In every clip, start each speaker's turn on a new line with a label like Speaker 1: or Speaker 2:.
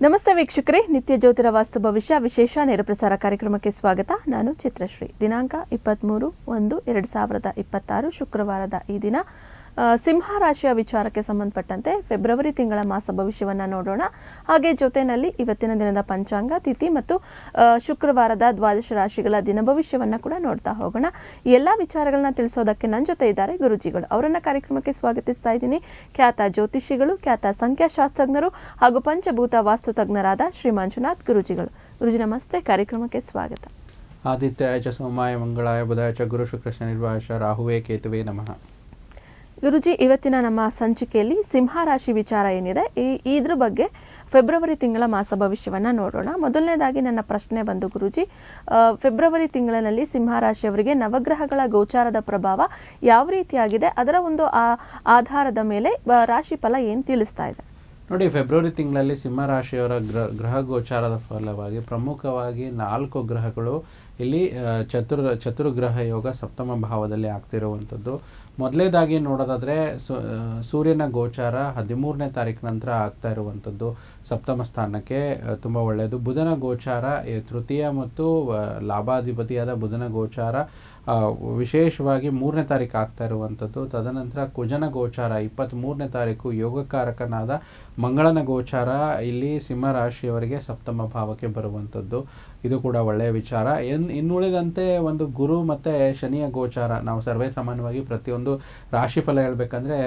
Speaker 1: ನಮಸ್ತೆ ವೀಕ್ಷಕರೇ, ನಿತ್ಯ ಜ್ಯೋತಿರ ವಾಸ್ತು ಭವಿಷ್ಯ ವಿಶೇಷ ನೇರ ಪ್ರಸಾರ ಕಾರ್ಯಕ್ರಮಕ್ಕೆ ಸ್ವಾಗತ. ನಾನು ಚಿತ್ರಶ್ರೀ. ದಿನಾಂಕ 23/1/2026 ಶುಕ್ರವಾರದ ಈ ದಿನ ಸಿಂಹ ರಾಶಿಯ ವಿಚಾರಕ್ಕೆ ಸಂಬಂಧಪಟ್ಟಂತೆ ಫೆಬ್ರವರಿ ತಿಂಗಳ ಮಾಸ ಭವಿಷ್ಯವನ್ನು ನೋಡೋಣ. ಹಾಗೆ ಜೊತೆಯಲ್ಲಿ ಇವತ್ತಿನ ದಿನದ ಪಂಚಾಂಗ, ತಿಥಿ ಮತ್ತು ಶುಕ್ರವಾರದ ದ್ವಾದಶ ರಾಶಿಗಳ ದಿನ ಭವಿಷ್ಯವನ್ನು ಕೂಡ ನೋಡ್ತಾ ಹೋಗೋಣ. ಎಲ್ಲ ವಿಚಾರಗಳನ್ನ ತಿಳಿಸೋದಕ್ಕೆ ನನ್ನ ಜೊತೆ ಇದ್ದಾರೆ ಗುರುಜಿಗಳು. ಅವರನ್ನ ಕಾರ್ಯಕ್ರಮಕ್ಕೆ ಸ್ವಾಗತಿಸ್ತಾ ಇದ್ದೀನಿ. ಖ್ಯಾತ ಜ್ಯೋತಿಷಿಗಳು, ಖ್ಯಾತ ಸಂಖ್ಯಾಶಾಸ್ತ್ರಜ್ಞರು ಹಾಗೂ ಪಂಚಭೂತ ವಾಸ್ತು ತಜ್ಞರಾದ ಶ್ರೀ ಮಂಜುನಾಥ್ ಗುರುಜಿಗಳು. ಗುರುಜಿ ನಮಸ್ತೆ, ಕಾರ್ಯಕ್ರಮಕ್ಕೆ ಸ್ವಾಗತ.
Speaker 2: ಆದಿತ್ಯಾಯ ಚ ಸೋಮಾಯ ಮಂಗಳಾಯ ಬುಧಾಯ ಚ ಗುರು ಶುಕ್ರ ಶನಿರ್ವಾಶ ರಾಹುವೇ ಕೇತುವೇ ನಮಃ.
Speaker 1: ಗುರುಜಿ, ಇವತ್ತಿನ ನಮ್ಮ ಸಂಚಿಕೆಯಲ್ಲಿ ಸಿಂಹ ರಾಶಿ ವಿಚಾರ ಏನಿದೆ ಇದ್ರ ಬಗ್ಗೆ ಫೆಬ್ರವರಿ ತಿಂಗಳ ಮಾಸ ಭವಿಷ್ಯವನ್ನು ನೋಡೋಣ. ಮೊದಲನೇದಾಗಿ ನನ್ನ ಪ್ರಶ್ನೆ ಬಂದು ಗುರುಜಿ, ಫೆಬ್ರವರಿ ತಿಂಗಳಿನಲ್ಲಿ ಸಿಂಹ ರಾಶಿಯವರಿಗೆ ನವಗ್ರಹಗಳ ಗೋಚಾರದ ಪ್ರಭಾವ ಯಾವ ರೀತಿಯಾಗಿದೆ, ಅದರ ಒಂದು ಆಧಾರದ ಮೇಲೆ ರಾಶಿ ಫಲ ಏನು ತಿಳಿಸ್ತಾ ಇದೆ?
Speaker 2: ನೋಡಿ, ಫೆಬ್ರವರಿ ತಿಂಗಳಲ್ಲಿ ಸಿಂಹ ರಾಶಿಯವರ ಗ್ರಹ ಗೋಚಾರದ ಫಲವಾಗಿ ಪ್ರಮುಖವಾಗಿ 4 ಗ್ರಹಗಳು ಇಲ್ಲಿ ಚತುರ್ಗ್ರಹ ಯೋಗ ಸಪ್ತಮ ಭಾವದಲ್ಲಿ ಆಗ್ತಿರುವಂಥದ್ದು. ಮೊದಲೇದಾಗಿ ನೋಡೋದಾದರೆ ಸೂರ್ಯನ ಗೋಚಾರ 13ನೇ ತಾರೀಕು ನಂತರ ಆಗ್ತಾ ಇರುವಂಥದ್ದು ಸಪ್ತಮ ಸ್ಥಾನಕ್ಕೆ ತುಂಬ ಒಳ್ಳೆಯದು. ಬುಧನ ಗೋಚಾರ ತೃತೀಯ ಮತ್ತು ಲಾಭಾಧಿಪತಿಯಾದ ಬುಧನ ಗೋಚಾರ ವಿಶೇಷವಾಗಿ 3ನೇ ತಾರೀಕು ಆಗ್ತಾ ಇರುವಂಥದ್ದು. ತದನಂತರ ಕುಜನ ಗೋಚಾರ 23ನೇ ತಾರೀಕು ಯೋಗಕಾರಕನಾದ ಮಂಗಳನ ಗೋಚಾರ ಇಲ್ಲಿ ಸಿಂಹ ರಾಶಿಯವರಿಗೆ ಸಪ್ತಮ ಭಾವಕ್ಕೆ ಬರುವಂಥದ್ದು. ಇದು ಕೂಡ ಒಳ್ಳೆಯ ವಿಚಾರ. ಇನ್ನುಳಿದಂತೆ ಒಂದು ಗುರು ಮತ್ತು ಶನಿಯ ಗೋಚಾರ, ನಾವು ಸರ್ವೇ ಸಾಮಾನ್ಯವಾಗಿ ಪ್ರತಿಯೊಂದು ರಾಶಿ ಫಲ ಹೇಳ್ಬೇಕಂದ್ರೆ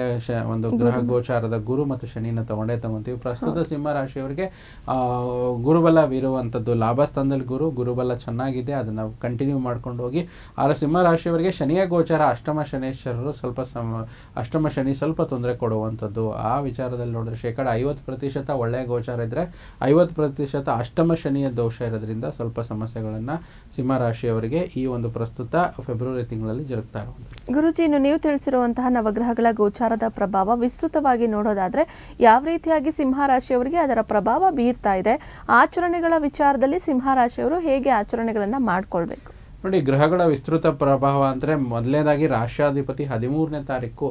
Speaker 2: ಒಂದು ಗ್ರಹ ಗೋಚಾರದ ಗುರು ಮತ್ತು ಶನಿನ ತಗೊಂತೀವಿ. ಪ್ರಸ್ತುತ ಸಿಂಹ ರಾಶಿಯವರಿಗೆ ಗುರುಬಲವಿರುವಂಥದ್ದು, ಲಾಭಸ್ಥಾನದಲ್ಲಿ ಗುರುಬಲ ಚೆನ್ನಾಗಿದೆ, ಅದನ್ನು ಕಂಟಿನ್ಯೂ ಮಾಡ್ಕೊಂಡು ಹೋಗಿ. ಆದರೆ ಸಿಂಹ ರಾಶಿಯವರಿಗೆ ಶನಿಯ ಗೋಚಾರ ಅಷ್ಟಮ ಶನೇಶ್ವರರು ಅಷ್ಟಮ ಶನಿ ಸ್ವಲ್ಪ ತೊಂದರೆ ಕೊಡುವಂಥದ್ದು. ಆ ವಿಚಾರದಲ್ಲಿ ನೋಡಿದ್ರೆ 50% ಒಳ್ಳೆಯ ಗೋಚಾರ ಇದ್ದರೆ 50% ಅಷ್ಟಮ ಶನಿಯ ದೋಷ ಇರೋದ್ರಿಂದ ಸ್ವಲ್ಪ ಸಮಸ್ಯೆಗಳನ್ನು ಸಿಂಹ ರಾಶಿಯವರಿಗೆ ಈ ಒಂದು ಪ್ರಸ್ತುತ ಫೆಬ್ರವರಿ ತಿಂಗಳಲ್ಲಿ ಜರುಗ್ತಾ ಇರುವಂಥದ್ದು.
Speaker 1: ಗುರುಜಿ, ನೀವು ತಿಳಿಸಿರುವಂತಹ ನವಗ್ರಹಗಳ ಗೋಚಾರದ ಪ್ರಭಾವ ವಿಸ್ತೃತವಾಗಿ ನೋಡೋದಾದ್ರೆ ಯಾವ ರೀತಿಯಾಗಿ ಸಿಂಹ ರಾಶಿಯವರಿಗೆ ಅದರ ಪ್ರಭಾವ ಬೀರ್ತಾ ಇದೆ? ಆಚರಣೆಗಳ ವಿಚಾರದಲ್ಲಿ ಸಿಂಹ ರಾಶಿಯವರು ಹೇಗೆ ಆಚರಣೆಗಳನ್ನು ಮಾಡ್ಕೊಳ್ಬೇಕು?
Speaker 2: ನೋಡಿ, ಗ್ರಹಗಳ ವಿಸ್ತೃತ ಪ್ರಭಾವ ಅಂದರೆ ಮೊದಲನೇದಾಗಿ ರಾಷ್ಟ್ರಾಧಿಪತಿ 13ನೇ ತಾರೀಕು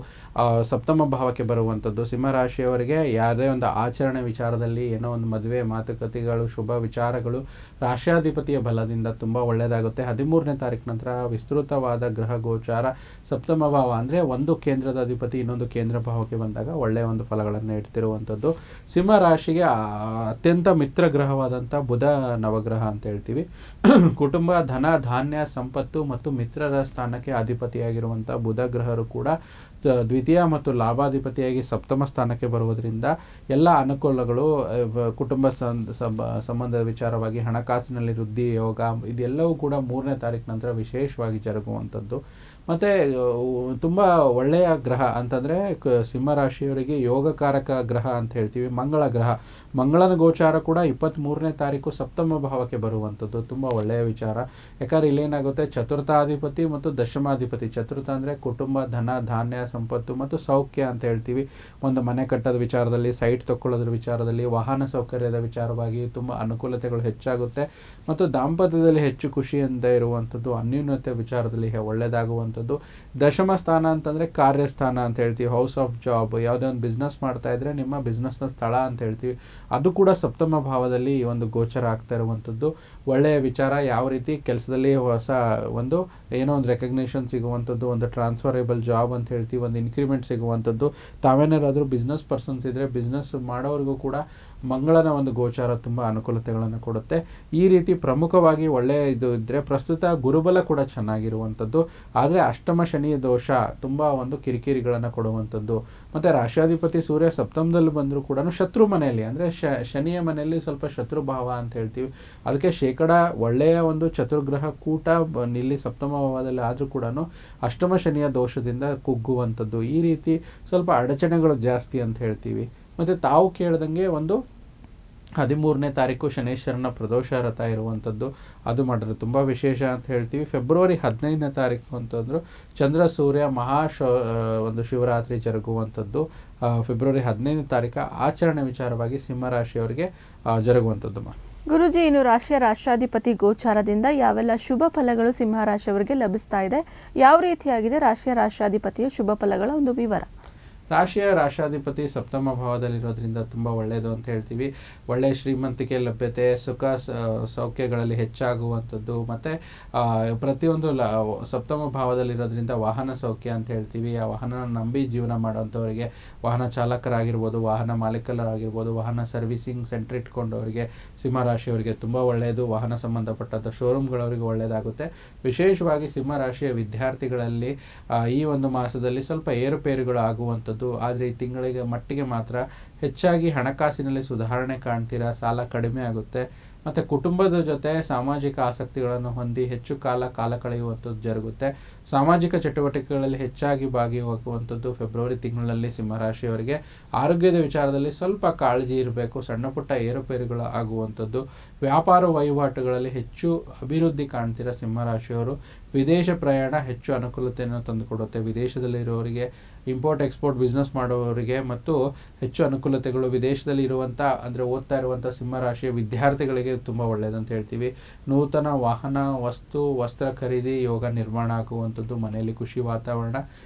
Speaker 2: ಸಪ್ತಮ ಭಾವಕ್ಕೆ ಬರುವಂಥದ್ದು. ಸಿಂಹ ರಾಶಿಯವರಿಗೆ ಯಾವುದೇ ಒಂದು ಆಚರಣೆ ವಿಚಾರದಲ್ಲಿ ಏನೋ ಒಂದು ಮದುವೆ ಮಾತುಕತೆಗಳು, ಶುಭ ವಿಚಾರಗಳು ರಾಷ್ಟ್ರಾಧಿಪತಿಯ ಬಲದಿಂದ ತುಂಬ ಒಳ್ಳೆಯದಾಗುತ್ತೆ. 13ನೇ ತಾರೀಕು ನಂತರ ವಿಸ್ತೃತವಾದ ಗ್ರಹ ಗೋಚಾರ ಸಪ್ತಮ ಭಾವ ಅಂದರೆ ಒಂದು ಕೇಂದ್ರದ ಅಧಿಪತಿ ಇನ್ನೊಂದು ಕೇಂದ್ರ ಭಾವಕ್ಕೆ ಬಂದಾಗ ಒಳ್ಳೆಯ ಒಂದು ಫಲಗಳನ್ನು ಇಡ್ತಿರುವಂಥದ್ದು. ಸಿಂಹ ರಾಶಿಗೆ ಅತ್ಯಂತ ಮಿತ್ರ ಗ್ರಹವಾದಂಥ ಬುಧ ನವಗ್ರಹ ಅಂತ ಹೇಳ್ತೀವಿ. ಕುಟುಂಬ, ಧನ, ಧಾನ್ಯ, ಸಂಪತ್ತು ಮತ್ತು ಮಿತ್ರರ ಸ್ಥಾನಕ್ಕೆ ಅಧಿಪತಿಯಾಗಿರುವಂಥ ಬುಧ ಗ್ರಹರು ಕೂಡ ದ್ವಿತೀಯ ಮತ್ತು ಲಾಭಾಧಿಪತಿಯಾಗಿ ಸಪ್ತಮ ಸ್ಥಾನಕ್ಕೆ ಬರುವುದರಿಂದ ಎಲ್ಲ ಅನುಕೂಲಗಳು, ಕುಟುಂಬ ಸಂಬಂಧದ ವಿಚಾರವಾಗಿ ಹಣಕಾಸಿನಲ್ಲಿ ವೃದ್ಧಿ ಯೋಗ ಇದೆಲ್ಲವೂ ಕೂಡ 3ನೇ ತಾರೀಕು ನಂತರ ವಿಶೇಷವಾಗಿ ಜರುಗುವಂಥದ್ದು. ಮತ್ತು ತುಂಬ ಒಳ್ಳೆಯ ಗ್ರಹ ಅಂತಂದರೆ ಸಿಂಹ ರಾಶಿಯವರಿಗೆ ಯೋಗಕಾರಕ ಗ್ರಹ ಅಂತ ಹೇಳ್ತೀವಿ ಮಂಗಳ ಗ್ರಹ. ಮಂಗಳನ ಗೋಚಾರ ಕೂಡ 23ನೇ ತಾರೀಕು ಸಪ್ತಮ ಭಾವಕ್ಕೆ ಬರುವಂಥದ್ದು ತುಂಬ ಒಳ್ಳೆಯ ವಿಚಾರ. ಯಾಕಂದರೆ ಇಲ್ಲೇನಾಗುತ್ತೆ, ಚತುರ್ಥಾಧಿಪತಿ ಮತ್ತು ದಶಮಾಧಿಪತಿ. ಚತುರ್ಥ ಅಂದರೆ ಕುಟುಂಬ, ಧನ, ಧಾನ್ಯ, ಸಂಪತ್ತು ಮತ್ತು ಸೌಖ್ಯ ಅಂತ ಹೇಳ್ತೀವಿ. ಒಂದು ಮನೆ ಕಟ್ಟೋದ ವಿಚಾರದಲ್ಲಿ, ಸೈಟ್ ತಗೊಳ್ಳೋದ್ರ ವಿಚಾರದಲ್ಲಿ, ವಾಹನ ಸೌಕರ್ಯದ ವಿಚಾರವಾಗಿ ತುಂಬ ಅನುಕೂಲತೆಗಳು ಹೆಚ್ಚಾಗುತ್ತೆ. ಮತ್ತು ದಾಂಪತ್ಯದಲ್ಲಿ ಹೆಚ್ಚು ಖುಷಿಯಿಂದ ಇರುವಂಥದ್ದು, ಅನ್ಯೂನ್ಯತೆ ವಿಚಾರದಲ್ಲಿ ಒಳ್ಳೆಯದಾಗುವಂಥದ್ದು. ದಶಮ ಸ್ಥಾನ ಅಂತಂದರೆ ಕಾರ್ಯಸ್ಥಾನ ಅಂತ ಹೇಳ್ತೀವಿ, ಹೌಸ್ ಆಫ್ ಜಾಬ್. ಯಾವುದೇ ಒಂದು ಬಿಸ್ನೆಸ್ ಮಾಡ್ತಾ ಇದ್ರೆ ನಿಮ್ಮ ಬಿಸ್ನೆಸ್ನ ಸ್ಥಳ ಅಂತ ಹೇಳ್ತೀವಿ. ಅದು ಕೂಡ ಸಪ್ತಮ ಭಾವದಲ್ಲಿ ಈ ಒಂದು ಗೋಚರ ಆಗ್ತಾ ಇರುವಂಥದ್ದು ಒಳ್ಳೆಯ ವಿಚಾರ. ಯಾವ ರೀತಿ ಕೆಲಸದಲ್ಲಿ ಹೊಸ ಒಂದು ಏನೋ ಒಂದು ರೆಕಗ್ನೇಷನ್ ಸಿಗುವಂಥದ್ದು, ಒಂದು ಟ್ರಾನ್ಸ್ಫರೇಬಲ್ ಜಾಬ್ ಅಂತ ಹೇಳ್ತೀವಿ, ಒಂದು ಇನ್ಕ್ರಿಮೆಂಟ್ ಸಿಗುವಂಥದ್ದು. ತಾವೇನಾರಾದರೂ ಬಿಸ್ನೆಸ್ ಪರ್ಸನ್ಸ್ ಇದ್ದರೆ ಬಿಸ್ನೆಸ್ ಮಾಡೋರಿಗೂ ಕೂಡ ಮಂಗಳನ ಒಂದು ಗೋಚಾರ ತುಂಬ ಅನುಕೂಲತೆಗಳನ್ನು ಕೊಡುತ್ತೆ. ಈ ರೀತಿ ಪ್ರಮುಖವಾಗಿ ಒಳ್ಳೆಯ ಇದು ಇದ್ದರೆ ಪ್ರಸ್ತುತ ಗುರುಬಲ ಕೂಡ ಚೆನ್ನಾಗಿರುವಂಥದ್ದು. ಆದರೆ ಅಷ್ಟಮ ಶನಿಯ ದೋಷ ತುಂಬ ಒಂದು ಕಿರಿಕಿರಿಗಳನ್ನು ಕೊಡುವಂಥದ್ದು. ಮತ್ತು ರಾಷ್ಟ್ರಾಧಿಪತಿ ಸೂರ್ಯ ಸಪ್ತಮದಲ್ಲಿ ಬಂದರೂ ಕೂಡ ಶತ್ರು ಮನೆಯಲ್ಲಿ ಅಂದರೆ ಶನಿಯ ಮನೆಯಲ್ಲಿ ಸ್ವಲ್ಪ ಶತ್ರು ಭಾವ ಅಂತ ಹೇಳ್ತೀವಿ. ಅದಕ್ಕೆ ಒಳ್ಳೆಯ ಒಂದು ಚತುರ್ಗ್ರಹ ಕೂಟ ಇಲ್ಲಿ ಸಪ್ತಮ ಭಾವದಲ್ಲಿ ಆದರೂ ಕೂಡ ಅಷ್ಟಮ ಶನಿಯ ದೋಷದಿಂದ ಕುಗ್ಗುವಂಥದ್ದು. ಈ ರೀತಿ ಸ್ವಲ್ಪ ಅಡಚಣೆಗಳು ಜಾಸ್ತಿ ಅಂತ ಹೇಳ್ತೀವಿ. ಮತ್ತು ತಾವು ಕೇಳ್ದಂಗೆ ಒಂದು 13ನೇ ತಾರೀಕು ಶನೇಶ್ವರನ ಪ್ರದೋಷ ರಥ ಇರುವಂಥದ್ದು, ಅದು ಮಾಡಿದ್ರೆ ತುಂಬ ವಿಶೇಷ ಅಂತ ಹೇಳ್ತೀವಿ. ಫೆಬ್ರವರಿ 15ನೇ ತಾರೀಕು ಅಂತಂದ್ರು ಚಂದ್ರ ಸೂರ್ಯ ಒಂದು ಶಿವರಾತ್ರಿ ಜರುಗುವಂಥದ್ದು ಫೆಬ್ರವರಿ 15ನೇ ತಾರೀಕು ಆಚರಣೆ ವಿಚಾರವಾಗಿ ಸಿಂಹರಾಶಿಯವರಿಗೆ ಜರುಗುವಂಥದ್ದು.
Speaker 1: ಗುರುಜಿ, ಇನ್ನು ರಾಷ್ಟ್ರಾಧಿಪತಿ ಗೋಚಾರದಿಂದ ಯಾವೆಲ್ಲ ಶುಭ ಫಲಗಳು ಸಿಂಹರಾಶಿಯವರಿಗೆ ಲಭಿಸ್ತಾ ಇದೆ? ಯಾವ ರೀತಿಯಾಗಿದೆ ರಾಷ್ಟ್ರಾಧಿಪತಿಯ ಶುಭ ಫಲಗಳ ಒಂದು ವಿವರ?
Speaker 2: ರಾಶಾಧಿಪತಿ ಸಪ್ತಮ ಭಾವದಲ್ಲಿರೋದ್ರಿಂದ ತುಂಬ ಒಳ್ಳೆಯದು ಅಂತ ಹೇಳ್ತೀವಿ. ಒಳ್ಳೆಯ ಶ್ರೀಮಂತಿಕೆ ಲಭ್ಯತೆ, ಸುಖ ಸೌಖ್ಯಗಳಲ್ಲಿ ಹೆಚ್ಚಾಗುವಂಥದ್ದು, ಮತ್ತು ಪ್ರತಿಯೊಂದು ಸಪ್ತಮ ಭಾವದಲ್ಲಿರೋದ್ರಿಂದ ವಾಹನ ಸೌಖ್ಯ ಅಂತ ಹೇಳ್ತೀವಿ. ಆ ವಾಹನ ನಂಬಿ ಜೀವನ ಮಾಡೋಂಥವರಿಗೆ, ವಾಹನ ಚಾಲಕರಾಗಿರ್ಬೋದು, ವಾಹನ ಮಾಲೀಕರಾಗಿರ್ಬೋದು, ವಾಹನ ಸರ್ವಿಸಿಂಗ್ ಸೆಂಟರ್ ಇಟ್ಕೊಂಡವರಿಗೆ, ಸಿಂಹರಾಶಿಯವರಿಗೆ ತುಂಬ ಒಳ್ಳೆಯದು. ವಾಹನ ಸಂಬಂಧಪಟ್ಟಂಥ ಶೋರೂಮ್ಗಳವರಿಗೆ ಒಳ್ಳೆಯದಾಗುತ್ತೆ. ವಿಶೇಷವಾಗಿ ಸಿಂಹರಾಶಿಯ ವಿದ್ಯಾರ್ಥಿಗಳಲ್ಲಿ ಈ ಒಂದು ಮಾಸದಲ್ಲಿ ಸ್ವಲ್ಪ ಏರುಪೇರುಗಳು ಆಗುವಂಥದ್ದು. ಆದರೆ ಈ ತಿಂಗಳಿಗೆ ಮಟ್ಟಿಗೆ ಮಾತ್ರ ಹೆಚ್ಚಾಗಿ ಹಣಕಾಸಿನಲ್ಲಿ ಸುಧಾರಣೆ ಕಾಣ್ತೀರಾ, ಸಾಲ ಕಡಿಮೆ ಆಗುತ್ತೆ. ಮತ್ತು ಕುಟುಂಬದ ಜೊತೆ ಸಾಮಾಜಿಕ ಆಸಕ್ತಿಗಳನ್ನು ಹೊಂದಿ ಹೆಚ್ಚು ಕಾಲ ಕಳೆಯುವಂಥದ್ದು ಜರುಗುತ್ತೆ. ಸಾಮಾಜಿಕ ಚಟುವಟಿಕೆಗಳಲ್ಲಿ ಹೆಚ್ಚಾಗಿ ಭಾಗಿಯಾಗುವಂಥದ್ದು ಫೆಬ್ರವರಿ ತಿಂಗಳಲ್ಲಿ ಸಿಂಹರಾಶಿಯವರಿಗೆ. ಆರೋಗ್ಯದ ವಿಚಾರದಲ್ಲಿ ಸ್ವಲ್ಪ ಕಾಳಜಿ ಇರಬೇಕು. ಸಣ್ಣ ಪುಟ್ಟ ಏರುಪೇರುಗಳು ಆಗುವಂಥದ್ದು. ವ್ಯಾಪಾರ ವಹಿವಾಟುಗಳಲ್ಲಿ ಹೆಚ್ಚು ಅಭಿವೃದ್ಧಿ ಕಾಣ್ತೀರಾ ಸಿಂಹರಾಶಿಯವರು. ವಿದೇಶ ಪ್ರಯಾಣ ಹೆಚ್ಚು ಅನುಕೂಲತೆಯನ್ನು ತಂದುಕೊಡುತ್ತೆ. ವಿದೇಶದಲ್ಲಿರುವವರಿಗೆ, ಇಂಪೋರ್ಟ್ ಎಕ್ಸ್ಪೋರ್ಟ್ ಬಿಸ್ನೆಸ್ ಮಾಡುವವರಿಗೆ ಮತ್ತು ಹೆಚ್ಚು ಅನುಕೂಲತೆಗಳು. ವಿದೇಶದಲ್ಲಿ ಇರುವಂಥ ಅಂದರೆ ಓದ್ತಾ ಇರುವಂಥ ಸಿಂಹರಾಶಿಯ ವಿದ್ಯಾರ್ಥಿಗಳಿಗೆ ತುಂಬ ಒಳ್ಳೆಯದಂತ ಹೇಳ್ತೀವಿ. ನೂತನ ವಾಹನ, ವಸ್ತ್ರ ಖರೀದಿ ಯೋಗ ನಿರ್ಮಾಣ ಆಗುವಂಥದ್ದು. ಮನೆಯಲ್ಲಿ ಖುಷಿ ವಾತಾವರಣ.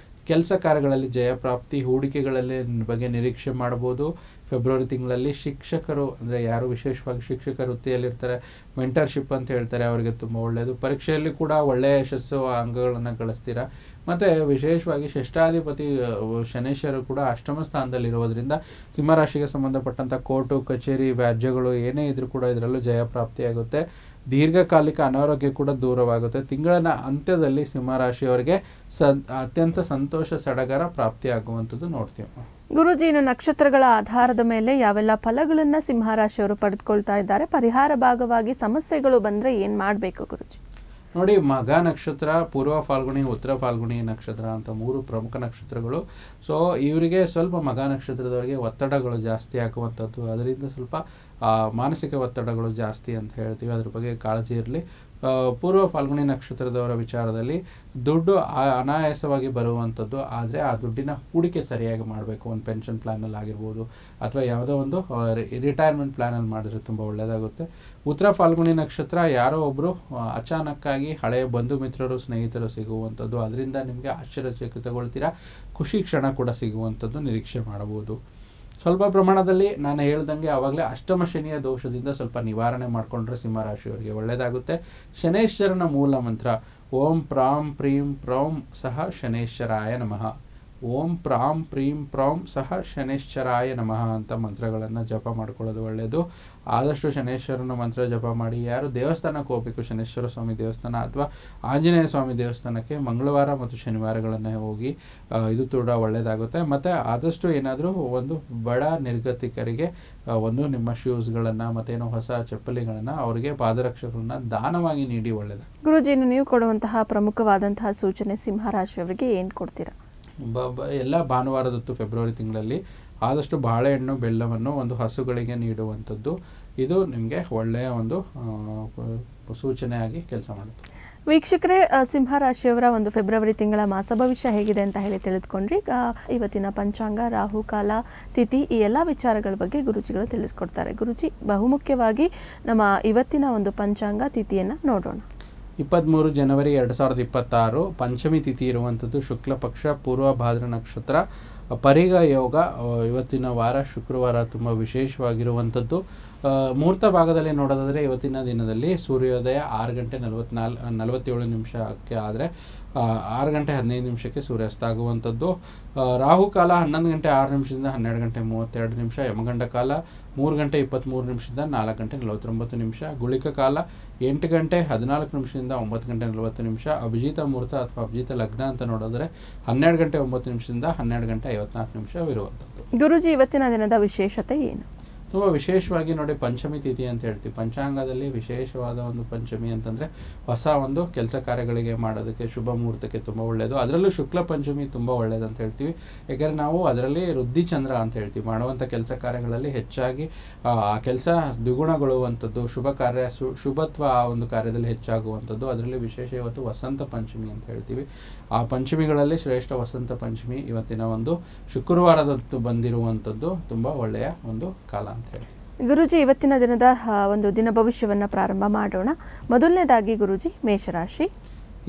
Speaker 2: ಕೆಲಸ ಕಾರ್ಯಗಳಲ್ಲಿ ಜಯಪ್ರಾಪ್ತಿ. ಹೂಡಿಕೆಗಳಲ್ಲಿ ಬಗ್ಗೆ ನಿರೀಕ್ಷೆ ಮಾಡ್ಬೋದು. ಫೆಬ್ರವರಿ ತಿಂಗಳಲ್ಲಿ ಶಿಕ್ಷಕರು ಅಂದರೆ ಯಾರು ವಿಶೇಷವಾಗಿ ಶಿಕ್ಷಕ ವೃತ್ತಿಯಲ್ಲಿರ್ತಾರೆ, ಮೆಂಟರ್ಶಿಪ್ ಅಂತ ಹೇಳ್ತಾರೆ, ಅವರಿಗೆ ತುಂಬ ಒಳ್ಳೆಯದು. ಪರೀಕ್ಷೆಯಲ್ಲಿ ಕೂಡ ಒಳ್ಳೆಯ ಯಶಸ್ಸು ಅಂಕಗಳನ್ನು ಗಳಿಸ್ತೀರಾ. ಮತ್ತು ವಿಶೇಷವಾಗಿ ಷಷ್ಠಾಧಿಪತಿ ಶನೇಶ್ವರು ಕೂಡ ಅಷ್ಟಮ ಸ್ಥಾನದಲ್ಲಿರುವುದರಿಂದ ಸಿಂಹರಾಶಿಗೆ ಸಂಬಂಧಪಟ್ಟಂಥ ಕೋರ್ಟು ಕಚೇರಿ ವ್ಯಾಜ್ಯಗಳು ಏನೇ ಇದ್ರೂ ಕೂಡ ಇದರಲ್ಲೂ ಜಯಪ್ರಾಪ್ತಿಯಾಗುತ್ತೆ. ದೀರ್ಘಕಾಲಿಕ ಅನಾರೋಗ್ಯ ಕೂಡ ದೂರವಾಗುತ್ತೆ. ತಿಂಗಳ ಅಂತ್ಯದಲ್ಲಿ ಸಿಂಹರಾಶಿಯವರಿಗೆ ಅತ್ಯಂತ ಸಂತೋಷ ಸಡಗರ ಪ್ರಾಪ್ತಿಯಾಗುವಂಥದ್ದು ನೋಡ್ತೀವಿ.
Speaker 1: ಗುರುಜಿ, ಇನ್ನು ನಕ್ಷತ್ರಗಳ ಆಧಾರದ ಮೇಲೆ ಯಾವೆಲ್ಲ ಫಲಗಳನ್ನು ಸಿಂಹರಾಶಿಯವರು ಪಡೆದುಕೊಳ್ತಾ ಇದ್ದಾರೆ? ಪರಿಹಾರ ಭಾಗವಾಗಿ ಸಮಸ್ಯೆಗಳು ಬಂದರೆ ಏನು ಮಾಡಬೇಕು ಗುರುಜಿ?
Speaker 2: ನೋಡಿ, ಮಘ ನಕ್ಷತ್ರ, ಪೂರ್ವ ಫಾಲ್ಗುಣಿ, ಉತ್ತರ ಫಾಲ್ಗುಣಿ ನಕ್ಷತ್ರ ಅಂತ 3 ಪ್ರಮುಖ ನಕ್ಷತ್ರಗಳು. ಸೊ ಇವರಿಗೆ ಸ್ವಲ್ಪ ಮಘ ನಕ್ಷತ್ರದವರಿಗೆ ಒತ್ತಡಗಳು ಜಾಸ್ತಿ ಆಗುವಂಥದ್ದು. ಅದರಿಂದ ಸ್ವಲ್ಪ ಮಾನಸಿಕ ಒತ್ತಡಗಳು ಜಾಸ್ತಿ ಅಂತ ಹೇಳ್ತೀವಿ. ಅದ್ರ ಬಗ್ಗೆ ಕಾಳಜಿ ಇರಲಿ. ಪೂರ್ವ ಫಾಲ್ಗುಣಿ ನಕ್ಷತ್ರದವರ ವಿಚಾರದಲ್ಲಿ ದುಡ್ಡು ಅನಾಯಾಸವಾಗಿ ಬರುವಂಥದ್ದು. ಆದರೆ ಆ ದುಡ್ಡಿನ ಹೂಡಿಕೆ ಸರಿಯಾಗಿ ಮಾಡಬೇಕು. ಒಂದು ಪೆನ್ಷನ್ ಪ್ಲ್ಯಾನಲ್ಲಿ ಆಗಿರ್ಬೋದು, ಅಥವಾ ಯಾವುದೋ ಒಂದು ರಿಟೈರ್ಮೆಂಟ್ ಪ್ಲ್ಯಾನಲ್ಲಿ ಮಾಡಿದ್ರೆ ತುಂಬ ಒಳ್ಳೆಯದಾಗುತ್ತೆ. ಉತ್ತರ ಫಾಲ್ಗುಣಿ ನಕ್ಷತ್ರ, ಯಾರೋ ಒಬ್ಬರು ಅಚಾನಕ್ಕಾಗಿ ಹಳೆಯ ಬಂಧು ಮಿತ್ರರು, ಸ್ನೇಹಿತರು ಸಿಗುವಂಥದ್ದು. ಅದರಿಂದ ನಿಮಗೆ ಆಶ್ಚರ್ಯಚಕಿತಗೊಳ್ತೀರಾ. ಖುಷಿ ಕ್ಷಣ ಕೂಡ ಸಿಗುವಂಥದ್ದು ನಿರೀಕ್ಷೆ ಮಾಡಬಹುದು. ಸ್ವಲ್ಪ ಪ್ರಮಾಣದಲ್ಲಿ ನಾನು ಹೇಳ್ದಂಗೆ ಆವಾಗಲೇ ಅಷ್ಟಮ ಶನಿಯ ದೋಷದಿಂದ ಸ್ವಲ್ಪ ನಿವಾರಣೆ ಮಾಡಿಕೊಂಡ್ರೆ ಸಿಂಹರಾಶಿಯವರಿಗೆ ಒಳ್ಳೆಯದಾಗುತ್ತೆ. ಶನೇಶ್ವರನ ಮೂಲ ಮಂತ್ರ ಓಂ ಪ್ರಾಂ ಪ್ರೀಂ ಪ್ರೌಂ ಸಹ ಶನೇಶ್ವರಾಯ ನಮಃ. ಓಂ ಪ್ರಾಂ ಪ್ರೀಂ ಪ್ರೌಂ ಸಹ ಶನೇಶ್ವರಾಯ ನಮಃ ಅಂತ ಮಂತ್ರಗಳನ್ನು ಜಪ ಮಾಡ್ಕೊಳ್ಳೋದು ಒಳ್ಳೆಯದು. ಆದಷ್ಟು ಶನೇಶ್ವರನ ಮಂತ್ರ ಜಪ ಮಾಡಿ. ಯಾರು ದೇವಸ್ಥಾನಕ್ಕೆ ಹೋಗಬೇಕು, ಶನೇಶ್ವರ ಸ್ವಾಮಿ ದೇವಸ್ಥಾನ ಅಥವಾ ಆಂಜನೇಯ ಸ್ವಾಮಿ ದೇವಸ್ಥಾನಕ್ಕೆ ಮಂಗಳವಾರ ಮತ್ತು ಶನಿವಾರಗಳನ್ನೇ ಹೋಗಿ, ಇದು ಕೂಡ ಒಳ್ಳೆಯದಾಗುತ್ತೆ. ಮತ್ತು ಆದಷ್ಟು ಏನಾದರೂ ಒಂದು ಬಡ ನಿರ್ಗತಿಕರಿಗೆ ನಿಮ್ಮ ಶೂಸ್ಗಳನ್ನು ಮತ್ತೇನೋ ಹೊಸ ಚಪ್ಪಲಿಗಳನ್ನು ಅವರಿಗೆ ಪಾದರಕ್ಷೆಗಳನ್ನು ದಾನವಾಗಿ ನೀಡಿ ಒಳ್ಳೆಯದು.
Speaker 1: ಗುರುಜಿ, ನೀವು ಕೊಡುವಂತಹ ಪ್ರಮುಖವಾದಂತಹ ಸೂಚನೆ ಸಿಂಹರಾಶಿಯವರಿಗೆ ಏನು ಕೊಡ್ತೀರಾ?
Speaker 2: ಎಲ್ಲ ಭಾನುವಾರದತ್ತು ಫೆಬ್ರವರಿ ತಿಂಗಳಲ್ಲಿ ಆದಷ್ಟು ಬಾಳೆಹಣ್ಣು ಬೆಲ್ಲವನ್ನು ಒಂದು ಹಸುಗಳಿಗೆ ನೀಡುವಂಥದ್ದು. ಇದು ನಿಮಗೆ ಒಳ್ಳೆಯ ಒಂದು ಸೂಚನೆಯಾಗಿ ಕೆಲಸ ಮಾಡುತ್ತೆ.
Speaker 1: ವೀಕ್ಷಕರೇ, ಸಿಂಹರಾಶಿಯವರ ಒಂದು ಫೆಬ್ರವರಿ ತಿಂಗಳ ಮಾಸ ಭವಿಷ್ಯ ಹೇಗಿದೆ ಅಂತ ಹೇಳಿ ತಿಳಿದುಕೊಂಡ್ರಿ. ಇವತ್ತಿನ ಪಂಚಾಂಗ, ರಾಹುಕಾಲ, ತಿಥಿ, ಈ ಎಲ್ಲ ವಿಚಾರಗಳ ಬಗ್ಗೆ ಗುರುಜಿಗಳು ತಿಳಿಸ್ಕೊಡ್ತಾರೆ. ಗುರುಜಿ, ಬಹುಮುಖ್ಯವಾಗಿ ನಮ್ಮ ಇವತ್ತಿನ ಒಂದು ಪಂಚಾಂಗ ತಿಥಿಯನ್ನು ನೋಡೋಣ.
Speaker 2: 23 ಜನವರಿ 2026 ಪಂಚಮಿ ತಿಥಿ ಇರುವಂಥದ್ದು. ಶುಕ್ಲ ಪಕ್ಷ, ಪೂರ್ವ ಭಾದ್ರ ನಕ್ಷತ್ರ, ಪರಿಗ ಯೋಗ. ಇವತ್ತಿನ ವಾರ ಶುಕ್ರವಾರ ತುಂಬ ವಿಶೇಷವಾಗಿರುವಂಥದ್ದು. ಮುಹೂರ್ತ ಭಾಗದಲ್ಲಿ ನೋಡೋದಾದರೆ ಇವತ್ತಿನ ದಿನದಲ್ಲಿ ಸೂರ್ಯೋದಯ 6 ಗಂಟೆ 47 ನಿಮಿಷಕ್ಕೆ ಆದರೆ 6 ಗಂಟೆ 15 ನಿಮಿಷಕ್ಕೆ ಸೂರ್ಯಾಸ್ತ ಆಗುವಂಥದ್ದು. ರಾಹುಕಾಲ 11 ಗಂಟೆ 6 ನಿಮಿಷದಿಂದ 12 ಗಂಟೆ 32 ನಿಮಿಷ. ಯಮಗಂಡ ಕಾಲ 3 ಗಂಟೆ 23 ನಿಮಿಷದಿಂದ 4 ಗಂಟೆ 49 ನಿಮಿಷ. ಗುಳಿಕ ಕಾಲ 8 ಗಂಟೆ 14 ನಿಮಿಷದಿಂದ 9 ಗಂಟೆ 40 ನಿಮಿಷ. ಅಭಿಜಿತ ಮುಹೂರ್ತ ಅಥವಾ ಅಭಿಜಿತ ಲಗ್ನ ಅಂತ ನೋಡಿದ್ರೆ 12 ಗಂಟೆ 9 ನಿಮಿಷದಿಂದ 12 ಗಂಟೆ 54 ನಿಮಿಷವಿರುವಂಥದ್ದು.
Speaker 1: ಗುರುಜಿ, ಇವತ್ತಿನ ದಿನದ ವಿಶೇಷತೆ ಏನು?
Speaker 2: ತುಂಬ ವಿಶೇಷವಾಗಿ ನೋಡಿ, ಪಂಚಮಿ ತಿಥಿ ಅಂತ ಹೇಳ್ತೀವಿ. ಪಂಚಾಂಗದಲ್ಲಿ ವಿಶೇಷವಾದ ಒಂದು ಪಂಚಮಿ ಅಂತಂದರೆ ಹೊಸ ಒಂದು ಕೆಲಸ ಕಾರ್ಯಗಳಿಗೆ ಮಾಡೋದಕ್ಕೆ, ಶುಭ ಮುಹೂರ್ತಕ್ಕೆ ತುಂಬ ಒಳ್ಳೆಯದು. ಅದರಲ್ಲೂ ಶುಕ್ಲ ಪಂಚಮಿ ತುಂಬ ಒಳ್ಳೆಯದು ಅಂತ ಹೇಳ್ತೀವಿ. ಯಾಕೆಂದರೆ ನಾವು ಅದರಲ್ಲಿ ವೃದ್ಧಿ ಚಂದ್ರ ಅಂತ ಹೇಳ್ತೀವಿ. ಮಾಡುವಂಥ ಕೆಲಸ ಕಾರ್ಯಗಳಲ್ಲಿ ಹೆಚ್ಚಾಗಿ ಆ ಕೆಲಸ ದ್ವಿಗುಣಗೊಳ್ಳುವಂಥದ್ದು, ಶುಭ ಕಾರ್ಯ ಶುಭತ್ವ ಆ ಒಂದು ಕಾರ್ಯದಲ್ಲಿ ಹೆಚ್ಚಾಗುವಂಥದ್ದು. ಅದರಲ್ಲಿ ವಿಶೇಷ ಇವತ್ತು ವಸಂತ ಪಂಚಮಿ ಅಂತ ಹೇಳ್ತೀವಿ. ಆ ಪಂಚಮಿಗಳಲ್ಲಿ ಶ್ರೇಷ್ಠ ವಸಂತ ಪಂಚಮಿ ಇವತ್ತಿನ ಒಂದು ಶುಕ್ರವಾರದತ್ತು ಬಂದಿರುವಂಥದ್ದು ತುಂಬ ಒಳ್ಳೆಯ ಒಂದು ಕಾಲ ಅಂತ ಹೇಳಿ.
Speaker 1: ಗುರುಜಿ, ಇವತ್ತಿನ ದಿನದ ಒಂದು ದಿನ ಭವಿಷ್ಯವನ್ನು ಪ್ರಾರಂಭ ಮಾಡೋಣ. ಮೊದಲನೇದಾಗಿ ಗುರುಜಿ, ಮೇಷರಾಶಿ.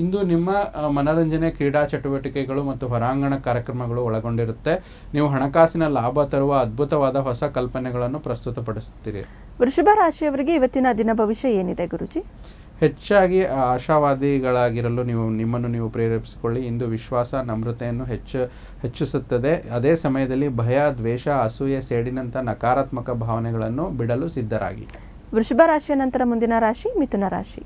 Speaker 2: ಇಂದು ನಿಮ್ಮ ಮನರಂಜನೆ, ಕ್ರೀಡಾ ಚಟುವಟಿಕೆಗಳು ಮತ್ತು ಹೊರಾಂಗಣ ಕಾರ್ಯಕ್ರಮಗಳು ಒಳಗೊಂಡಿರುತ್ತೆ. ನೀವು ಹಣಕಾಸಿನ ಲಾಭ ತರುವ ಅದ್ಭುತವಾದ ಹೊಸ ಕಲ್ಪನೆಗಳನ್ನು ಪ್ರಸ್ತುತಪಡಿಸುತ್ತೀರಿ.
Speaker 1: ವೃಷಭ ರಾಶಿಯವರಿಗೆ ಇವತ್ತಿನ ದಿನ ಭವಿಷ್ಯ ಏನಿದೆ ಗುರುಜಿ?
Speaker 2: ಹೆಚ್ಚಾಗಿ ಆಶಾವಾದಿಗಳಾಗಿರಲು ನಿಮ್ಮನ್ನು ನೀವು ಪ್ರೇರೇಪಿಸಿಕೊಳ್ಳಿ. ಇಂದು ವಿಶ್ವಾಸ, ನಮ್ರತೆಯನ್ನು ಹೆಚ್ಚಿಸುತ್ತದೆ. ಅದೇ ಸಮಯದಲ್ಲಿ ಭಯ, ದ್ವೇಷ, ಅಸೂಯೆ, ಸೇಡಿನಂಥ ನಕಾರಾತ್ಮಕ ಭಾವನೆಗಳನ್ನು ಬಿಡಲು ಸಿದ್ಧರಾಗಿ.
Speaker 1: ವೃಷಭ ರಾಶಿಯ ನಂತರ ಮುಂದಿನ ರಾಶಿ ಮಿಥುನ ರಾಶಿ.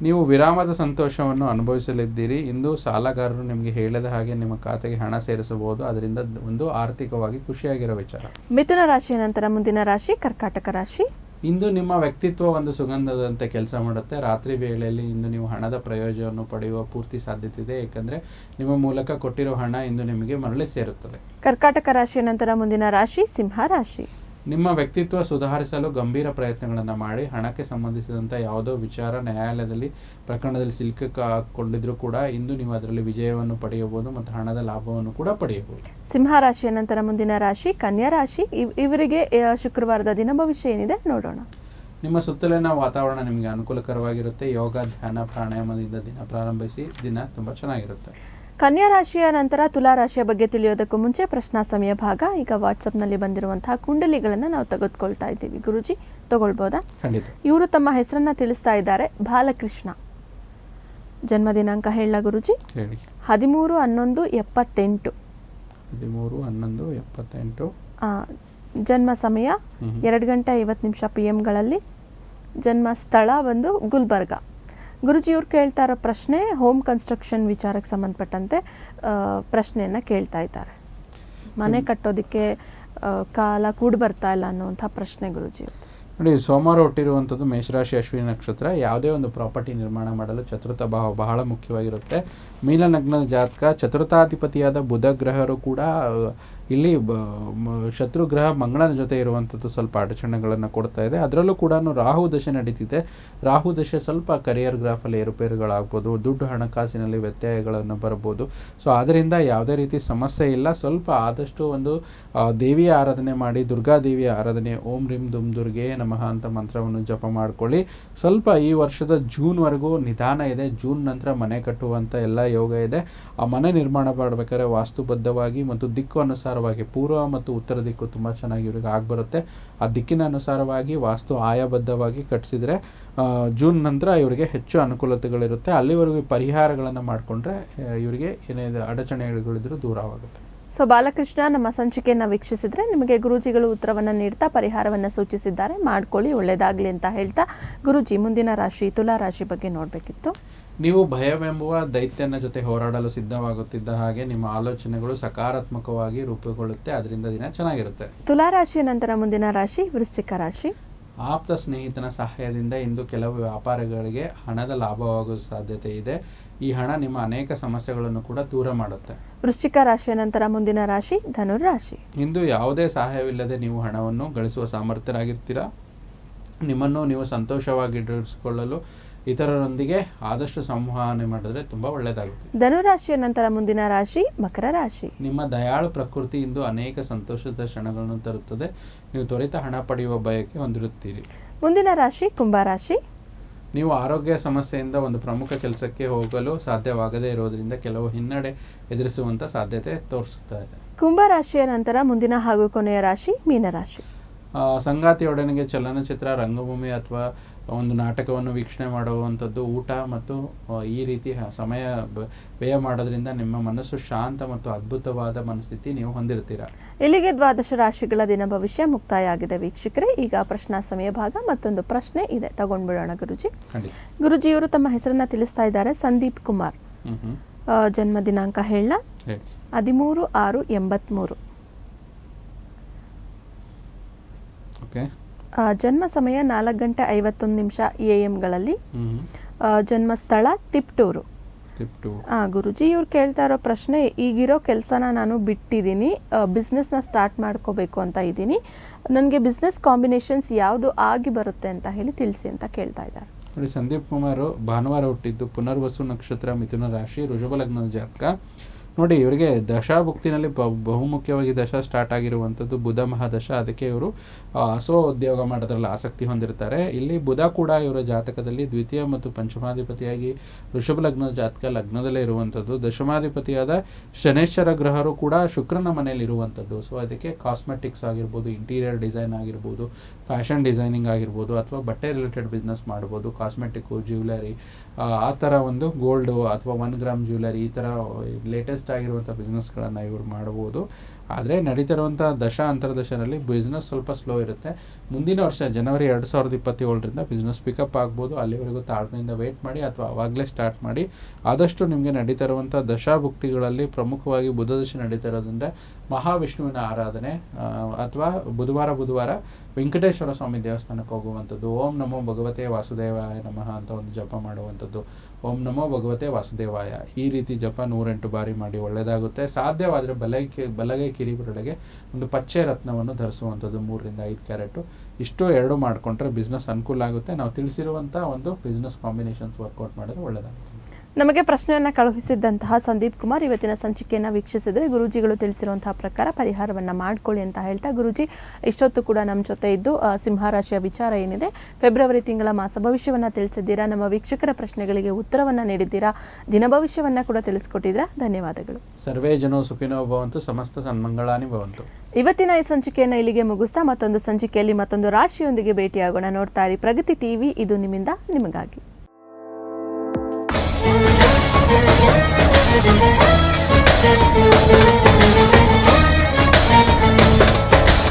Speaker 2: ನೀವು ವಿರಾಮದ ಸಂತೋಷವನ್ನು ಅನುಭವಿಸಲಿದ್ದೀರಿ. ಇಂದು ಸಾಲಗಾರರು ನಿಮಗೆ ಹೇಳಿದ ಹಾಗೆ ನಿಮ್ಮ ಖಾತೆಗೆ ಹಣ ಸೇರಿಸಬಹುದು. ಅದರಿಂದ ಒಂದು ಆರ್ಥಿಕವಾಗಿ ಖುಷಿಯಾಗಿರೋ ವಿಚಾರ.
Speaker 1: ಮಿಥುನ ರಾಶಿಯ ನಂತರ ಮುಂದಿನ ರಾಶಿ ಕರ್ಕಾಟಕ ರಾಶಿ.
Speaker 2: ಇಂದು ನಿಮ್ಮ ವ್ಯಕ್ತಿತ್ವ ಒಂದು ಸುಗಂಧದಂತೆ ಕೆಲಸ ಮಾಡುತ್ತೆ. ರಾತ್ರಿ ವೇಳೆಯಲ್ಲಿ ಇಂದು ನೀವು ಹಣದ ಪ್ರಯೋಜನವನ್ನು ಪಡೆಯುವ ಪೂರ್ತಿ ಸಾಧ್ಯತೆ ಇದೆ, ಏಕೆಂದರೆ ನಿಮ್ಮ ಮೂಲಕ ಕೊಟ್ಟಿರೋ ಹಣ ಇಂದು ನಿಮಗೆ ಮರಳಿ ಸೇರುತ್ತದೆ.
Speaker 1: ಕರ್ಕಾಟಕ ರಾಶಿಯ ನಂತರ ಮುಂದಿನ ರಾಶಿ ಸಿಂಹ ರಾಶಿ.
Speaker 2: ನಿಮ್ಮ ವ್ಯಕ್ತಿತ್ವ ಸುಧಾರಿಸಲು ಗಂಭೀರ ಪ್ರಯತ್ನಗಳನ್ನು ಮಾಡಿ. ಹಣಕ್ಕೆ ಸಂಬಂಧಿಸಿದಂಥ ಯಾವುದೋ ವಿಚಾರ ನ್ಯಾಯಾಲಯದಲ್ಲಿ ಪ್ರಕರಣದಲ್ಲಿ ಸಿಲುಕಿಕೊಂಡಿದ್ರೂ ಕೂಡ ಇಂದು ನೀವು ಅದರಲ್ಲಿ ವಿಜಯವನ್ನು ಪಡೆಯಬಹುದು ಮತ್ತು ಹಣದ ಲಾಭವನ್ನು ಕೂಡ ಪಡೆಯಬಹುದು.
Speaker 1: ಸಿಂಹ ರಾಶಿಯ ನಂತರ ಮುಂದಿನ ರಾಶಿ ಕನ್ಯಾ ರಾಶಿ. ಇವರಿಗೆ ಶುಕ್ರವಾರದ ದಿನ ಭವಿಷ್ಯ ಏನಿದೆ ನೋಡೋಣ.
Speaker 2: ನಿಮ್ಮ ಸುತ್ತಲಿನ ವಾತಾವರಣ ನಿಮಗೆ ಅನುಕೂಲಕರವಾಗಿರುತ್ತೆ. ಯೋಗ, ಧ್ಯಾನ, ಪ್ರಾಣಾಯಾಮದಿಂದ ದಿನ ಪ್ರಾರಂಭಿಸಿ. ದಿನ ತುಂಬ ಚೆನ್ನಾಗಿರುತ್ತೆ.
Speaker 1: ಕನ್ಯಾ ರಾಶಿಯ ನಂತರ ತುಲಾ ರಾಶಿಯ ಬಗ್ಗೆ ತಿಳಿಯೋದಕ್ಕೂ ಮುಂಚೆ ಪ್ರಶ್ನಾ ಸಮಯ ಭಾಗ. ಈಗ ವಾಟ್ಸಪ್ನಲ್ಲಿ ಬಂದಿರುವಂತಹ ಕುಂಡಲಿಗಳನ್ನು ನಾವು ತೆಗೆದುಕೊಳ್ತಾ ಇದ್ದೀವಿ. ಗುರುಜಿ ತಗೊಳ್ಬೋದಾ?
Speaker 2: ಖಂಡಿತ.
Speaker 1: ಇವರು ತಮ್ಮ ಹೆಸರನ್ನ ತಿಳಿಸ್ತಾ ಇದ್ದಾರೆ. ಬಾಲಕೃಷ್ಣ. ಜನ್ಮ ದಿನಾಂಕ ಹೇಳ ಗುರುಜಿ?
Speaker 2: ಹೇಳಿ.
Speaker 1: 13/11/78.
Speaker 2: 13/11/78.
Speaker 1: ಜನ್ಮ ಸಮಯ 2:50 PM. ಜನ್ಮ ಸ್ಥಳ ಬಂದು ಗುಲ್ಬರ್ಗ. ಗುರುಜಿ ಇವ್ರು ಕೇಳ್ತಾ ಇರೋ ಪ್ರಶ್ನೆ ಹೋಮ್ ಕನ್ಸ್ಟ್ರಕ್ಷನ್ ವಿಚಾರಕ್ಕೆ ಸಂಬಂಧಪಟ್ಟಂತೆ ಪ್ರಶ್ನೆಯನ್ನು ಕೇಳ್ತಾ ಇದ್ದಾರೆ. ಮನೆ ಕಟ್ಟೋದಕ್ಕೆ ಕಾಲ ಕೂಡಿ ಬರ್ತಾ ಇಲ್ಲ ಅನ್ನುವಂಥ ಪ್ರಶ್ನೆ ಗುರುಜಿ.
Speaker 2: ನೋಡಿ, ಸೋಮವಾರ ಹುಟ್ಟಿರುವಂಥದ್ದು ಮೇಷರಾಶಿ, ಅಶ್ವಿನಿ ನಕ್ಷತ್ರ. ಯಾವುದೇ ಒಂದು ಪ್ರಾಪರ್ಟಿ ನಿರ್ಮಾಣ ಮಾಡಲು ಚತುರ್ಥ ಭಾವ ಬಹಳ ಮುಖ್ಯವಾಗಿರುತ್ತೆ. ಮೀನಲಗ್ನದ ಜಾತಕ, ಚತುರ್ಥಾಧಿಪತಿಯಾದ ಬುಧ ಗ್ರಹರು ಕೂಡ ಇಲ್ಲಿ ಶತ್ರು ಗ್ರಹ ಮಂಗಳನ ಜೊತೆ ಇರುವಂಥದ್ದು ಸ್ವಲ್ಪ ಅಡಚಣೆಗಳನ್ನು ಕೊಡ್ತಾ ಇದೆ. ಅದರಲ್ಲೂ ಕೂಡ ರಾಹು ದಶೆ ನಡೀತಿದೆ. ರಾಹು ದಶೆ ಸ್ವಲ್ಪ ಕರಿಯರ್ ಗ್ರಾಫಲ್ಲಿ ಏರುಪೇರುಗಳಾಗ್ಬೋದು, ದುಡ್ಡು ಹಣಕಾಸಿನಲ್ಲಿ ವ್ಯತ್ಯಯಗಳನ್ನು ಬರ್ಬೋದು. ಸೊ ಆದ್ದರಿಂದ ಯಾವುದೇ ರೀತಿ ಸಮಸ್ಯೆ ಇಲ್ಲ. ಸ್ವಲ್ಪ ಆದಷ್ಟು ಒಂದು ದೇವಿಯ ಆರಾಧನೆ ಮಾಡಿ, ದುರ್ಗಾದೇವಿಯ ಆರಾಧನೆ, ಓಂ ರೀಂ ದುಮ್ ದುರ್ಗೆ ನಮಃ ಅಂತ ಮಂತ್ರವನ್ನು ಜಪ ಮಾಡ್ಕೊಳ್ಳಿ. ಸ್ವಲ್ಪ ಈ ವರ್ಷದ ಜೂನ್ವರೆಗೂ ನಿಧಾನ ಇದೆ. ಜೂನ್ ನಂತರ ಮನೆ ಕಟ್ಟುವಂಥ ಎಲ್ಲ ಯೋಗ ಇದೆ. ಆ ಮನೆ ನಿರ್ಮಾಣ ಮಾಡಬೇಕಾದ್ರೆ ವಾಸ್ತುಬದ್ಧವಾಗಿ ಮತ್ತು ದಿಕ್ಕು ಅನುಸಾರವಾಗಿ, ಪೂರ್ವ ಮತ್ತು ಉತ್ತರ ದಿಕ್ಕು ತುಂಬ ಚೆನ್ನಾಗಿ ಇವರಿಗೆ ಆಗ್ಬರುತ್ತೆ. ಆ ದಿಕ್ಕಿನ ಅನುಸಾರವಾಗಿ ವಾಸ್ತು ಆಯಾಬದ್ಧವಾಗಿ ಕಟ್ಟಿಸಿದ್ರೆ ಜೂನ್ ನಂತರ ಇವರಿಗೆ ಹೆಚ್ಚು ಅನುಕೂಲತೆಗಳಿರುತ್ತೆ. ಅಲ್ಲಿವರೆಗೂ ಪರಿಹಾರಗಳನ್ನು ಮಾಡಿಕೊಂಡ್ರೆ ಇವರಿಗೆ ಏನೇ ಅಡಚಣೆಗಳಿದ್ರೂ ದೂರವಾಗುತ್ತೆ.
Speaker 1: ಸೊ ಬಾಲಕೃಷ್ಣ, ನಮ್ಮ ಸಂಚಿಕೆಯನ್ನು ವೀಕ್ಷಿಸಿದ್ರೆ ನಿಮಗೆ ಗುರೂಜಿಗಳು ಉತ್ತರವನ್ನು ನೀಡ್ತಾ ಪರಿಹಾರವನ್ನು ಸೂಚಿಸಿದ್ದಾರೆ. ಮಾಡ್ಕೊಳ್ಳಿ, ಒಳ್ಳೆಯದಾಗಲಿ ಅಂತ ಹೇಳ್ತಾ ಗುರೂಜಿ ಮುಂದಿನ ರಾಶಿ ತುಲಾ ರಾಶಿ ಬಗ್ಗೆ ನೋಡಬೇಕಿತ್ತು.
Speaker 2: ನೀವು ಭಯವೆಂಬುವ ದೈತ್ಯನ ಜೊತೆ ಹೋರಾಡಲು ಸಿದ್ಧವಾಗುತ್ತಿದ್ದ ಹಾಗೆ ನಿಮ್ಮ ಆಲೋಚನೆಗಳು ಸಕಾರಾತ್ಮಕವಾಗಿ ರೂಪುಗೊಳ್ಳುತ್ತೆ. ಅದರಿಂದ ದಿನ ಚೆನ್ನಾಗಿರುತ್ತೆ.
Speaker 1: ತುಲಾ ರಾಶಿಯ ನಂತರ ಮುಂದಿನ ರಾಶಿ ವೃಶ್ಚಿಕ ರಾಶಿ.
Speaker 2: ಆಪ್ತ ಸ್ನೇಹಿತನ ಸಹಾಯದಿಂದ ಇಂದು ಕೆಲವು ವ್ಯಾಪಾರಗಳಿಗೆ ಹಣದ ಲಾಭವಾಗುವ ಸಾಧ್ಯತೆ ಇದೆ. ಈ ಹಣ ನಿಮ್ಮ ಅನೇಕ ಸಮಸ್ಯೆಗಳನ್ನು ಕೂಡ ದೂರ ಮಾಡುತ್ತೆ.
Speaker 1: ವೃಶ್ಚಿಕ ರಾಶಿಯ ನಂತರ ಮುಂದಿನ ರಾಶಿ ಧನುರಾಶಿ.
Speaker 2: ಇಂದು ಯಾವುದೇ ಸಹಾಯವಿಲ್ಲದೆ ನೀವು ಹಣವನ್ನು ಗಳಿಸುವ ಸಾಮರ್ಥ್ಯರಾಗಿರ್ತೀರಾ. ನಿಮ್ಮನ್ನು ನೀವು ಸಂತೋಷವಾಗಿರಿಸಿಕೊಳ್ಳಲು ಇತರರೊಂದಿಗೆ ಆದಷ್ಟು ಸಂವಹನೆ ಮಾಡಿದ್ರೆ ತುಂಬ ಒಳ್ಳೆಯದಾಗುತ್ತೆ.
Speaker 1: ಧನುರಾಶಿಯ ನಂತರ ಮುಂದಿನ ರಾಶಿ ಮಕರ ರಾಶಿ.
Speaker 2: ನಿಮ್ಮ ದಯಾಳು ಪ್ರಕೃತಿ ಇಂದು ಅನೇಕ ಸಂತೋಷದ ಕ್ಷಣಗಳನ್ನು ತರುತ್ತದೆ. ನೀವು ತ್ವರಿತ ಹಣ ಪಡೆಯುವ ಬಯಕೆ ಹೊಂದಿರುತ್ತೀರಿ.
Speaker 1: ಮುಂದಿನ ರಾಶಿ ಕುಂಭರಾಶಿ.
Speaker 2: ನೀವು ಆರೋಗ್ಯ ಸಮಸ್ಯೆಯಿಂದ ಒಂದು ಪ್ರಮುಖ ಕೆಲಸಕ್ಕೆ ಹೋಗಲು ಸಾಧ್ಯವಾಗದೇ ಇರೋದ್ರಿಂದ ಕೆಲವು ಹಿನ್ನಡೆ ಎದುರಿಸುವಂಥ ಸಾಧ್ಯತೆ ತೋರಿಸುತ್ತಾ ಇದೆ.
Speaker 1: ಕುಂಭರಾಶಿಯ ನಂತರ ಮುಂದಿನ ಹಾಗೂ ಕೊನೆಯ ರಾಶಿ ಮೀನರಾಶಿ.
Speaker 2: ಸಂಗಾತಿಯೊಡನೆಗೆ ಚಲನಚಿತ್ರ, ರಂಗಭೂಮಿ ಅಥವಾ ಒಂದು ನಾಟಕವನ್ನು ವೀಕ್ಷಣೆ ಮಾಡುವಂಥದ್ದು, ಊಟ ಮತ್ತು ಈ ರೀತಿ ಸಮಯ ವ್ಯಯ ಮಾಡೋದ್ರಿಂದ ನಿಮ್ಮ ಮನಸ್ಸು ಶಾಂತ ಮತ್ತು ಅದ್ಭುತವಾದ ಮನಸ್ಥಿತಿ ನೀವು ಹೊಂದಿರ್ತೀರಾ.
Speaker 1: ಇಲ್ಲಿಗೆ 12 ರಾಶಿಗಳ ದಿನ ಭವಿಷ್ಯ ಮುಕ್ತಾಯ ಆಗಿದೆ ವೀಕ್ಷಕರೇ. ಈಗ ಪ್ರಶ್ನಾ ಸಮಯ ಭಾಗ. ಮತ್ತೊಂದು ಪ್ರಶ್ನೆ ಇದೆ, ತಗೊಂಡ್ಬಿಡೋಣ ಗುರುಜಿ. ಗುರುಜಿಯವರು ತಮ್ಮ ಹೆಸರನ್ನ ತಿಳಿಸ್ತಾ ಇದ್ದಾರೆ. ಸಂದೀಪ್ ಕುಮಾರ್. ಜನ್ಮ ದಿನಾಂಕ ಹೇಳ 13/6/83. ಜನ್ಮ ಸಮಯ 4:51 AM. ಜನ್ಮ ಸ್ಥಳ ತಿಪ್ಟೂರು. ಗುರುಜಿ ಇವ್ರು ಕೇಳ್ತಾ ಇರೋ ಪ್ರಶ್ನೆ, ಈಗಿರೋ ಕೆಲಸನ ನಾನು ಬಿಟ್ಟಿದ್ದೀನಿ, ಬಿಸ್ನೆಸ್ನ ಸ್ಟಾರ್ಟ್ ಮಾಡ್ಕೋಬೇಕು ಅಂತ ಇದ್ದೀನಿ, ನನಗೆ ಬಿಸ್ನೆಸ್ ಕಾಂಬಿನೇಷನ್ಸ್ ಯಾವುದು ಆಗಿ ಬರುತ್ತೆ ಅಂತ ಹೇಳಿ ತಿಳಿಸಿ ಅಂತ ಕೇಳ್ತಾ ಇದ್ದಾರೆ.
Speaker 2: ನೋಡಿ, ಸಂದೀಪ್ ಕುಮಾರ್ ಭಾನುವಾರ ಹುಟ್ಟಿದ್ದು, ಪುನರ್ವಸು ನಕ್ಷತ್ರ, ಮಿಥುನ ರಾಶಿ, ಋಷಭ ಲಗ್ನದ ಜಾತಕ. ನೋಡಿ ಇವರಿಗೆ ದಶಾಭುಕ್ತಿನಲ್ಲಿ ಬಹುಮುಖ್ಯವಾಗಿ ದಶ ಸ್ಟಾರ್ಟ್ ಆಗಿರುವಂಥದ್ದು ಬುಧ ಮಹಾದಶ. ಅದಕ್ಕೆ ಇವರು ಉದ್ಯೋಗ ಮಾಡೋದ್ರಲ್ಲಿ ಆಸಕ್ತಿ ಹೊಂದಿರ್ತಾರೆ. ಇಲ್ಲಿ ಬುಧ ಕೂಡ ಇವರ ಜಾತಕದಲ್ಲಿ ದ್ವಿತೀಯ ಮತ್ತು ಪಂಚಮಾಧಿಪತಿಯಾಗಿ ಋಷಭ ಲಗ್ನದ ಜಾತಕ ಲಗ್ನದಲ್ಲೇ ಇರುವಂಥದ್ದು. ದಶಮಾಧಿಪತಿಯಾದ ಶನೇಶ್ವರ ಗ್ರಹರು ಕೂಡ ಶುಕ್ರನ ಮನೆಯಲ್ಲಿ ಇರುವಂಥದ್ದು. ಸೊ ಅದಕ್ಕೆ ಕಾಸ್ಮೆಟಿಕ್ಸ್ ಆಗಿರ್ಬೋದು, ಇಂಟೀರಿಯರ್ ಡಿಸೈನ್ ಆಗಿರ್ಬೋದು, ಫ್ಯಾಷನ್ ಡಿಸೈನಿಂಗ್ ಆಗಿರ್ಬೋದು, ಅಥವಾ ಬಟ್ಟೆ ರಿಲೇಟೆಡ್ ಬಿಸ್ನೆಸ್ ಮಾಡ್ಬೋದು, ಕಾಸ್ಮೆಟಿಕ್ಕು, ಜ್ಯುವೆಲರಿ, ಆ ಥರ ಒಂದು ಗೋಲ್ಡು ಅಥವಾ 1 ಗ್ರಾಮ್ ಜ್ಯುವೆಲರಿ, ಈ ಥರ ಲೇಟೆಸ್ಟ್ ಆಗಿರುವಂಥ ಬಿಸ್ನೆಸ್ಗಳನ್ನು ಇವರು ಮಾಡ್ಬೋದು. ಆದರೆ ನಡೀತಿರುವಂಥ ಅಂತರ್ದಶನಲ್ಲಿ ಬಿಸ್ನೆಸ್ ಸ್ವಲ್ಪ ಸ್ಲೋ ಇರುತ್ತೆ. ಮುಂದಿನ ವರ್ಷ ಜನವರಿ 2027ರಿಂದ ಬಿಸ್ನೆಸ್ ಪಿಕಪ್ ಆಗ್ಬೋದು. ಅಲ್ಲಿವರೆಗೂ ತಾಳ್ಮೆಯಿಂದ ವೆಯ್ಟ್ ಮಾಡಿ ಅಥವಾ ಆವಾಗಲೇ ಸ್ಟಾರ್ಟ್ ಮಾಡಿ. ಆದಷ್ಟು ನಿಮಗೆ ನಡೀತಿರುವಂಥ ದಶಾಭುಕ್ತಿಗಳಲ್ಲಿ ಪ್ರಮುಖವಾಗಿ ಬುಧದಶ ನಡೀತಾ ಇರೋದ್ರಿಂದ ಮಹಾವಿಷ್ಣುವಿನ ಆರಾಧನೆ ಅಥವಾ ಬುಧವಾರ ವೆಂಕಟೇಶ್ವರ ಸ್ವಾಮಿ ದೇವಸ್ಥಾನಕ್ಕೆ ಹೋಗುವಂಥದ್ದು, ಓಂ ನಮೋ ಭಗವತೆ ವಾಸುದೇವಾಯ ನಮಃ ಅಂತ ಒಂದು ಜಪ ಮಾಡುವಂಥದ್ದು, ಓಂ ನಮೋ ಭಗವತೆ ವಾಸುದೇವಾಯ, ಈ ರೀತಿ ಜಪ 108 ಬಾರಿ ಮಾಡಿ ಒಳ್ಳೆಯದಾಗುತ್ತೆ. ಸಾಧ್ಯವಾದರೆ ಬಲಗೈ ಕಿರಿಬೆರಳಿಗೆ ಒಂದು ಪಚ್ಚೆ ರತ್ನವನ್ನು ಧರಿಸುವಂಥದ್ದು 3 ರಿಂದ 5 ಕ್ಯಾರೆಟು. ಇಷ್ಟು 2 ಮಾಡಿಕೊಂಡ್ರೆ ಬಿಸ್ನೆಸ್ ಅನುಕೂಲ ಆಗುತ್ತೆ. ನಾವು ತಿಳಿಸಿರುವಂಥ ಒಂದು ಬಿಸ್ನೆಸ್ ಕಾಂಬಿನೇಷನ್ಸ್ ವರ್ಕೌಟ್ ಮಾಡಿದ್ರೆ ಒಳ್ಳೆಯದಾಗುತ್ತೆ.
Speaker 1: ನಮಗೆ ಪ್ರಶ್ನೆಯನ್ನು ಕಳುಹಿಸಿದ್ದಂತಹ ಸಂದೀಪ್ ಕುಮಾರ್ ಇವತ್ತಿನ ಸಂಚಿಕೆಯನ್ನು ವೀಕ್ಷಿಸಿದರೆ ಗುರೂಜಿಗಳು ತಿಳಿಸಿರುವಂತಹ ಪ್ರಕಾರ ಪರಿಹಾರವನ್ನು ಮಾಡ್ಕೊಳ್ಳಿ ಅಂತ ಹೇಳ್ತಾ, ಗುರೂಜಿ ಇಷ್ಟೊತ್ತು ಕೂಡ ನಮ್ಮ ಜೊತೆ ಇದ್ದು ಸಿಂಹರಾಶಿಯ ವಿಚಾರ ಏನಿದೆ ಫೆಬ್ರವರಿ ತಿಂಗಳ ಮಾಸ ಭವಿಷ್ಯವನ್ನು ತಿಳಿಸಿದ್ದೀರಾ, ನಮ್ಮ ವೀಕ್ಷಕರ ಪ್ರಶ್ನೆಗಳಿಗೆ ಉತ್ತರವನ್ನು ನೀಡಿದ್ದೀರಾ, ದಿನ ಭವಿಷ್ಯವನ್ನು ಕೂಡ ತಿಳಿಸ್ಕೊಟ್ಟಿದ್ದೀರಾ. ಧನ್ಯವಾದಗಳು.
Speaker 2: ಸರ್ವೇ ಜನೋ ಸುಖಿನೋ ಭವಂತು, ಸಮಸ್ತ ಸನ್ಮಂಗಳಾನಿ ಭವಂತು.
Speaker 1: ಇವತ್ತಿನ ಈ ಸಂಚಿಕೆಯನ್ನು ಇಲ್ಲಿಗೆ ಮುಗಿಸ್ತಾ ಮತ್ತೊಂದು ಸಂಚಿಕೆಯಲ್ಲಿ ಮತ್ತೊಂದು ರಾಶಿಯೊಂದಿಗೆ ಭೇಟಿಯಾಗೋಣ. ನೋಡ್ತಾ ಇರಿ ಪ್ರಗತಿ ಟಿವಿ, ಇದು ನಿಮ್ಮಿಂದ ನಿಮಗಾಗಿ.
Speaker 3: Thank you.